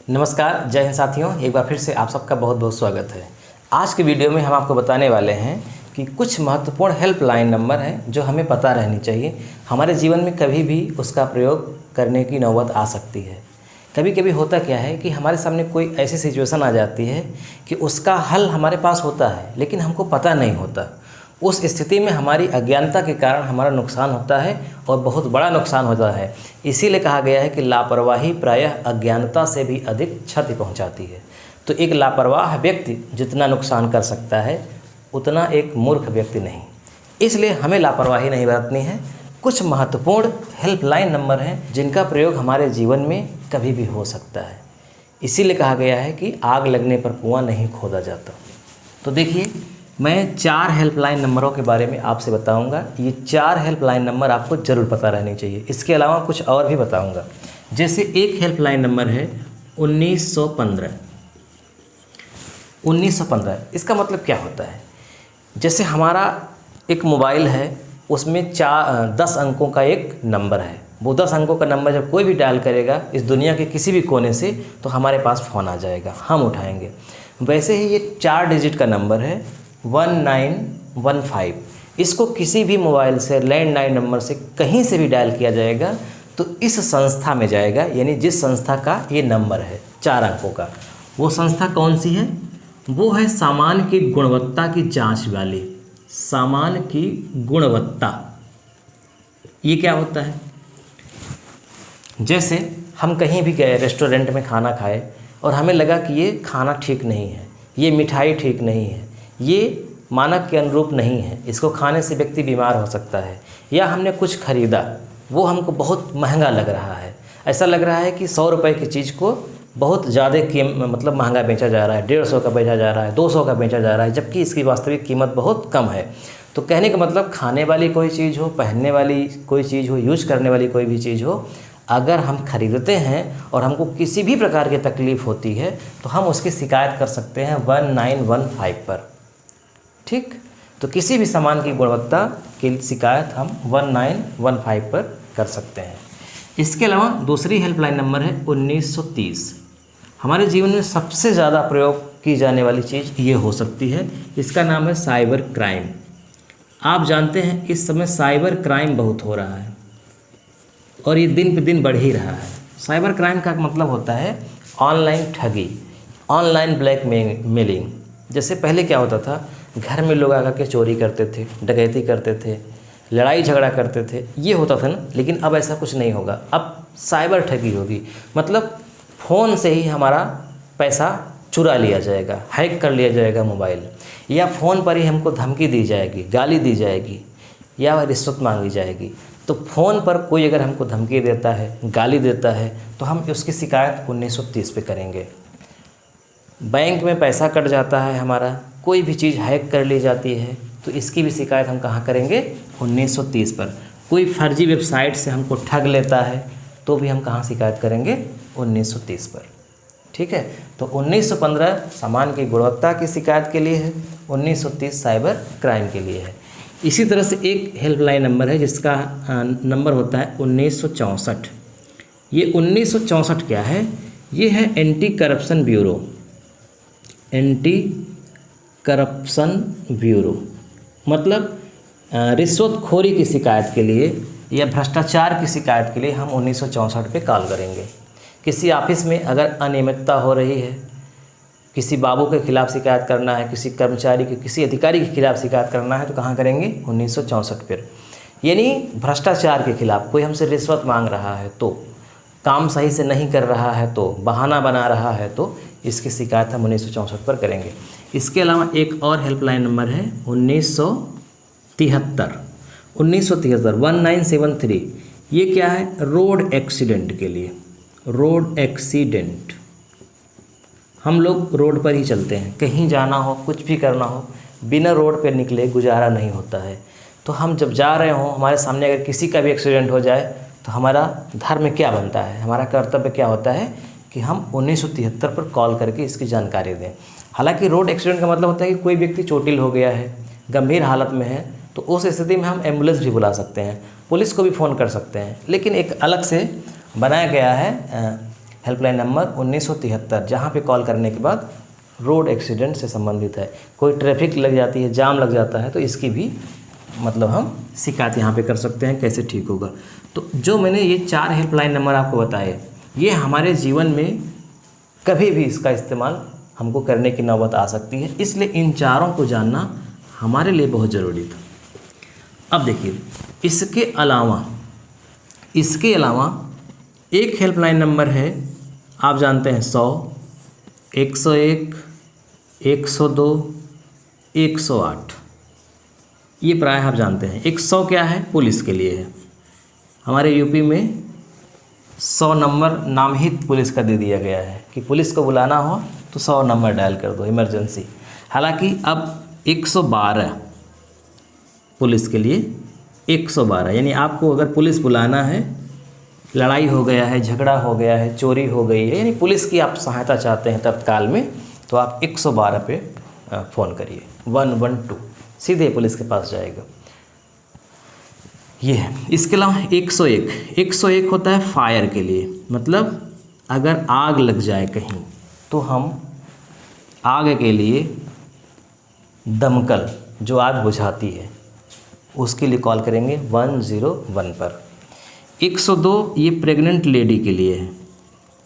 नमस्कार, जय हिंद साथियों। एक बार फिर से आप सबका बहुत बहुत स्वागत है। आज के वीडियो में हम आपको बताने वाले हैं कि कुछ महत्वपूर्ण हेल्पलाइन नंबर हैं जो हमें पता रहनी चाहिए। हमारे जीवन में कभी भी उसका प्रयोग करने की नौबत आ सकती है। कभी कभी होता क्या है कि हमारे सामने कोई ऐसी सिचुएशन आ जाती है कि उसका हल हमारे पास होता है लेकिन हमको पता नहीं होता। उस स्थिति में हमारी अज्ञानता के कारण हमारा नुकसान होता है और बहुत बड़ा नुकसान होता है। इसीलिए कहा गया है कि लापरवाही प्रायः अज्ञानता से भी अधिक क्षति पहुंचाती है। तो एक लापरवाह व्यक्ति जितना नुकसान कर सकता है उतना एक मूर्ख व्यक्ति नहीं। इसलिए हमें लापरवाही नहीं बरतनी है। कुछ महत्वपूर्ण हेल्पलाइन नंबर हैं जिनका प्रयोग हमारे जीवन में कभी भी हो सकता है। इसीलिए कहा गया है कि आग लगने पर कुआं नहीं खोदा जाता। तो देखिए, मैं 4 हेल्पलाइन नंबरों के बारे में आपसे बताऊंगा। ये 4 हेल्पलाइन नंबर आपको ज़रूर पता रहनी चाहिए। इसके अलावा कुछ और भी बताऊंगा। जैसे एक हेल्पलाइन नंबर है 1915। 1915 इसका मतलब क्या होता है? जैसे हमारा एक मोबाइल है, उसमें 10 अंकों का एक नंबर है। वो 10 अंकों का नंबर जब कोई भी डायल करेगा इस दुनिया के किसी भी कोने से, तो हमारे पास फ़ोन आ जाएगा, हम उठाएंगे। वैसे ही ये 4 डिजिट का नंबर है 1915। इसको किसी भी मोबाइल से, लैंडलाइन नंबर से, कहीं से भी डायल किया जाएगा तो इस संस्था में जाएगा। यानी जिस संस्था का ये नंबर है 4 अंकों का, वो संस्था कौन सी है? वो है सामान की गुणवत्ता की जांच वाली। सामान की गुणवत्ता, ये क्या होता है? जैसे हम कहीं भी गए, रेस्टोरेंट में खाना खाए और हमें लगा कि ये खाना ठीक नहीं है, ये मिठाई ठीक नहीं है, ये मानक के अनुरूप नहीं है, इसको खाने से व्यक्ति बीमार हो सकता है। या हमने कुछ खरीदा, वो हमको बहुत महंगा लग रहा है। ऐसा लग रहा है कि 100 रुपये की चीज़ को बहुत ज़्यादा मतलब महंगा बेचा जा रहा है, 150 का बेचा जा रहा है, 200 का बेचा जा रहा है, जबकि इसकी वास्तविक कीमत बहुत कम है। तो कहने का मतलब, खाने वाली कोई चीज़ हो, पहनने वाली कोई चीज़ हो, यूज करने वाली कोई भी चीज़ हो, अगर हम खरीदते हैं और हमको किसी भी प्रकार की तकलीफ़ होती है तो हम उसकी शिकायत कर सकते हैं 1915 पर। ठीक, तो किसी भी सामान की गुणवत्ता की शिकायत हम 1915 पर कर सकते हैं। इसके अलावा दूसरी हेल्पलाइन नंबर है 1930। हमारे जीवन में सबसे ज़्यादा प्रयोग की जाने वाली चीज़ ये हो सकती है। इसका नाम है साइबर क्राइम। आप जानते हैं इस समय साइबर क्राइम बहुत हो रहा है और ये दिन पे दिन बढ़ ही रहा है। साइबर क्राइम का मतलब होता है ऑनलाइन ठगी, ऑनलाइन ब्लैकमेलिंग। जैसे पहले क्या होता था, घर में लोग आकर के चोरी करते थे, डकैती करते थे, लड़ाई झगड़ा करते थे, ये होता था ना। लेकिन अब ऐसा कुछ नहीं होगा। अब साइबर ठगी होगी, मतलब फ़ोन से ही हमारा पैसा चुरा लिया जाएगा, हैक कर लिया जाएगा मोबाइल, या फ़ोन पर ही हमको धमकी दी जाएगी, गाली दी जाएगी या रिश्वत मांगी जाएगी। तो फ़ोन पर कोई अगर हमको धमकी देता है, गाली देता है, तो हम उसकी शिकायत 1930 पे करेंगे। बैंक में पैसा कट जाता है हमारा, कोई भी चीज़ हैक कर ली जाती है, तो इसकी भी शिकायत हम कहाँ करेंगे? 1930 पर। कोई फर्जी वेबसाइट से हमको ठग लेता है तो भी हम कहाँ शिकायत करेंगे? 1930 पर। ठीक है, तो 1915 सामान की गुणवत्ता की शिकायत के लिए है, 1930 साइबर क्राइम के लिए है। इसी तरह से एक हेल्पलाइन नंबर है जिसका नंबर होता है 1964। ये 1964 क्या है? ये है anti corruption bureau. Anti corruption bureau मतलब रिश्वतखोरी की शिकायत के लिए या भ्रष्टाचार की शिकायत के लिए हम 1964 पे कॉल करेंगे। किसी ऑफिस में अगर अनियमितता हो रही है, किसी बाबू के खिलाफ शिकायत करना है, किसी कर्मचारी के, किसी अधिकारी के खिलाफ शिकायत करना है, तो कहाँ करेंगे? 1964 पर। यानी भ्रष्टाचार के खिलाफ कोई हमसे रिश्वत मांग रहा है, तो काम सही से नहीं कर रहा है, तो बहाना बना रहा है, तो इसकी शिकायत हम 1964 पर करेंगे। इसके अलावा एक और हेल्पलाइन नंबर है 1973। 1973 ये क्या है? रोड एक्सीडेंट के लिए। रोड एक्सीडेंट, हम लोग रोड पर ही चलते हैं, कहीं जाना हो, कुछ भी करना हो, बिना रोड पर निकले गुजारा नहीं होता है। तो हम जब जा रहे हों, हमारे सामने अगर किसी का भी एक्सीडेंट हो जाए, तो हमारा धर्म क्या बनता है, हमारा कर्तव्य क्या होता है कि हम 1973 पर कॉल करके इसकी जानकारी दें। हालांकि रोड एक्सीडेंट का मतलब होता है कि कोई व्यक्ति चोटिल हो गया है, गंभीर हालत में है, तो उस स्थिति में हम एम्बुलेंस भी बुला सकते हैं, पुलिस को भी फ़ोन कर सकते हैं। लेकिन एक अलग से बनाया गया है हेल्पलाइन नंबर 1973, जहाँ पे कॉल करने के बाद रोड एक्सीडेंट से संबंधित है। कोई ट्रैफिक लग जाती है, जाम लग जाता है, तो इसकी भी मतलब हम शिकायत यहाँ पे कर सकते हैं। कैसे ठीक होगा? तो जो मैंने ये 4 हेल्पलाइन नंबर आपको बताए, ये हमारे जीवन में कभी भी इसका इस्तेमाल हमको करने की नौबत आ सकती है, इसलिए इन चारों को जानना हमारे लिए बहुत ज़रूरी था। अब देखिए, इसके अलावा एक हेल्पलाइन नंबर है, आप जानते हैं 100, 101, 102, 108, ये प्रायः आप जानते हैं। 100 क्या है? पुलिस के लिए है। हमारे यूपी में 100 नंबर नामहित पुलिस का दे दिया गया है कि पुलिस को बुलाना हो तो 100 नंबर डायल कर दो, इमरजेंसी। हालांकि अब 112 पुलिस के लिए, 112 यानी आपको अगर पुलिस बुलाना है, लड़ाई हो गया है, झगड़ा हो गया है, चोरी हो गई है, यानी पुलिस की आप सहायता चाहते हैं तत्काल में, तो आप 112 पे फ़ोन करिए। 112 सीधे पुलिस के पास जाएगा। ये है। इसके अलावा 101 होता है फायर के लिए, मतलब अगर आग लग जाए कहीं तो हम आग के लिए दमकल जो आग बुझाती है उसके लिए कॉल करेंगे 101 पर। 102 ये प्रेग्नेंट लेडी के लिए है।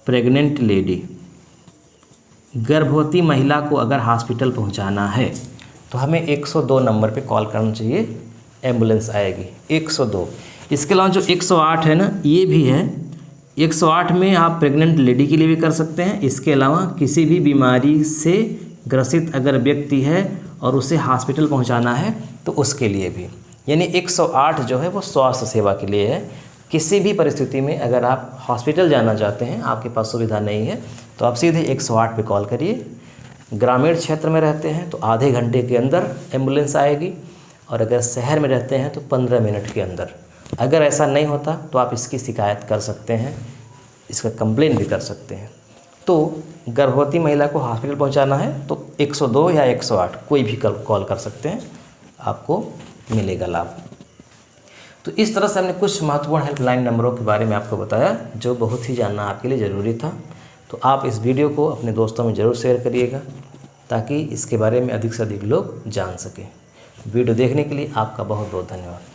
प्रेग्नेंट लेडी, गर्भवती महिला को अगर हॉस्पिटल पहुंचाना है तो हमें 102 नंबर पे कॉल करना चाहिए, एम्बुलेंस आएगी। 102। इसके अलावा जो 108 है ना, ये भी है। 108 में आप प्रेग्नेंट लेडी के लिए भी कर सकते हैं। इसके अलावा किसी भी बीमारी से ग्रसित अगर व्यक्ति है और उसे हॉस्पिटल पहुंचाना है तो उसके लिए भी, यानी 108 जो है वो स्वास्थ्य सेवा के लिए है। किसी भी परिस्थिति में अगर आप हॉस्पिटल जाना चाहते हैं, आपके पास सुविधा नहीं है, तो आप सीधे 108 पे कॉल करिए। ग्रामीण क्षेत्र में रहते हैं तो आधे घंटे के अंदर एम्बुलेंस आएगी, और अगर शहर में रहते हैं तो 15 मिनट के अंदर। अगर ऐसा नहीं होता तो आप इसकी शिकायत कर सकते हैं, इसका कंप्लेन भी कर सकते हैं। तो गर्भवती महिला को हॉस्पिटल पहुंचाना है तो 102 या 108 कोई भी कॉल कर सकते हैं, आपको मिलेगा लाभ। तो इस तरह से हमने कुछ महत्वपूर्ण हेल्पलाइन नंबरों के बारे में आपको बताया जो बहुत ही जानना आपके लिए ज़रूरी था। तो आप इस वीडियो को अपने दोस्तों में ज़रूर शेयर करिएगा ताकि इसके बारे में अधिक से अधिक लोग जान सकें। वीडियो देखने के लिए आपका बहुत बहुत धन्यवाद।